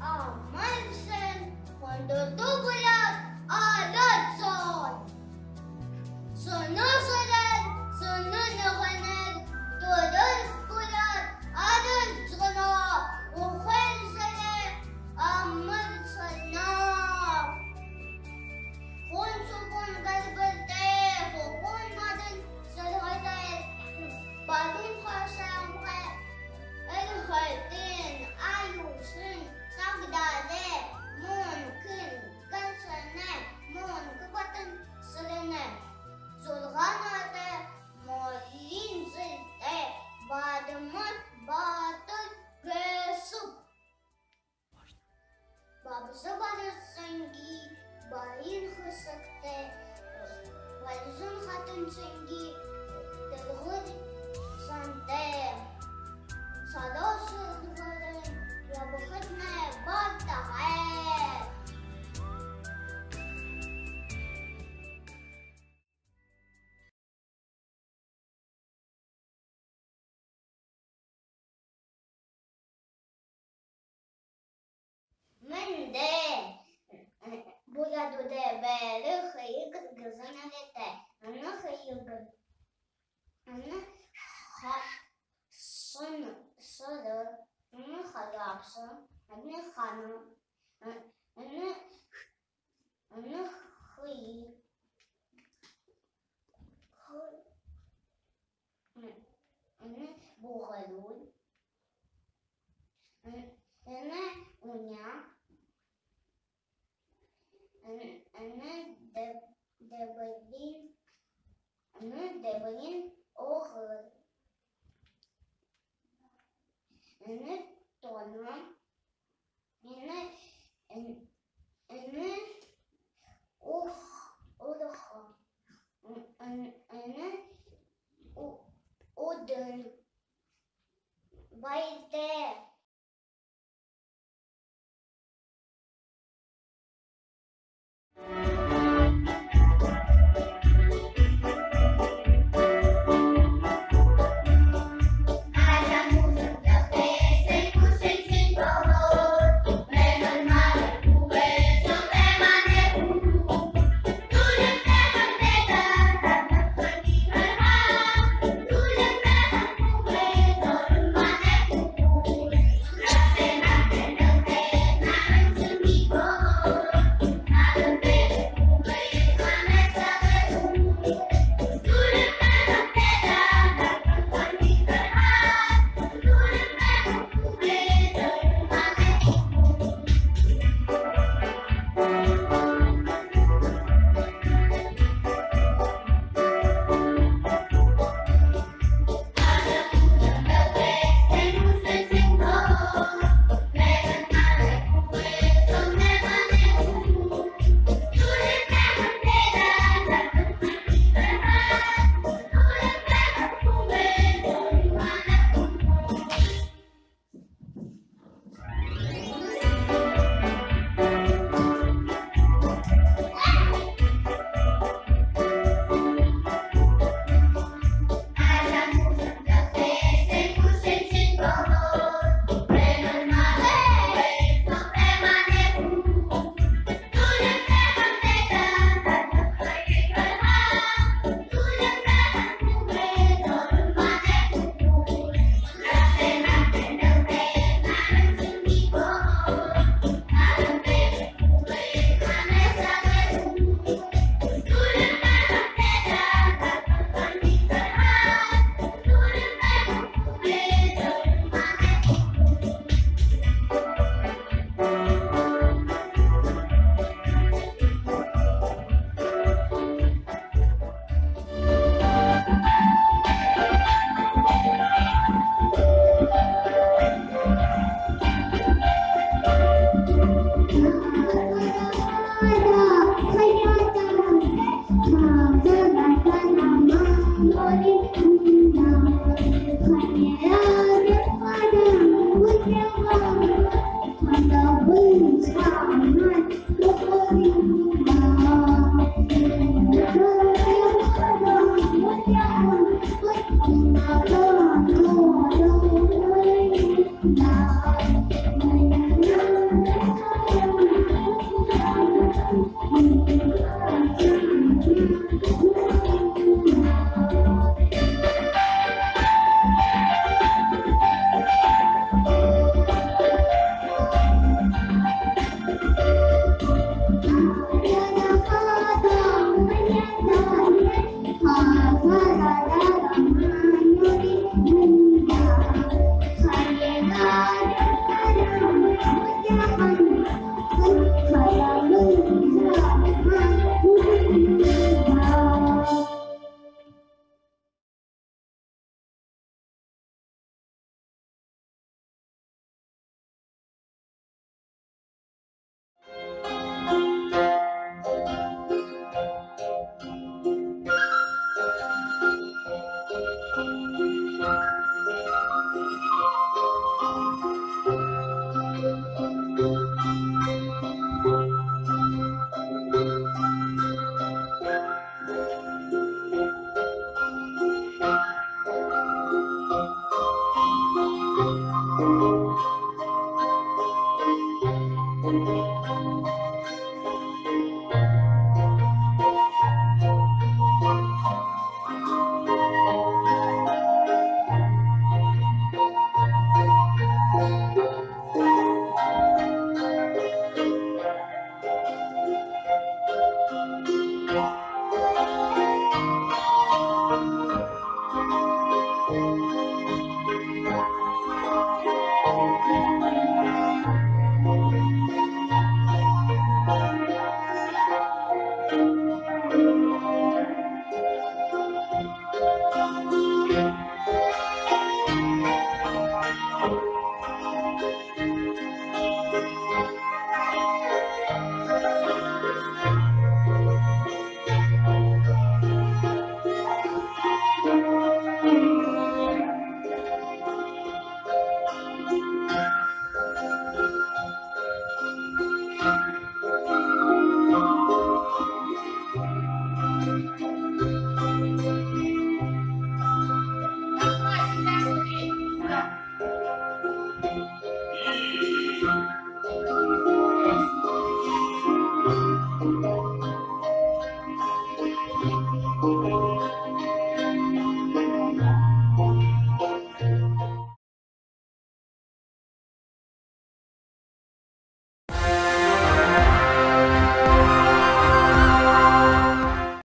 amanecen cuando tu volar al sol. Sonó solar, sonó no ganar, todo el volar al sol. وخلصنا أمرنا خون سكون قلب الديخ وخون مدن سلغتين بعدين خشم الخيطين عيوشن سقدادة ممكن كنسنة ممكن بطن سلنة زلغانة مولين زلتة بعد موت باطل كسب باب زبر السنجي باين خسكتة والزن خاتم سنجي تلغد سنتة صداش الغرم يا بختنا بطعات من ده بولا دو ده بله خيق جزنا لته أنا خيق أنا صن صدر أنا خيابصة أنا خنا أنا خي أنا بوغلول أنا ونيا أنا دبلين أخر أنا طنم أنا أخ أنا أدن بايدة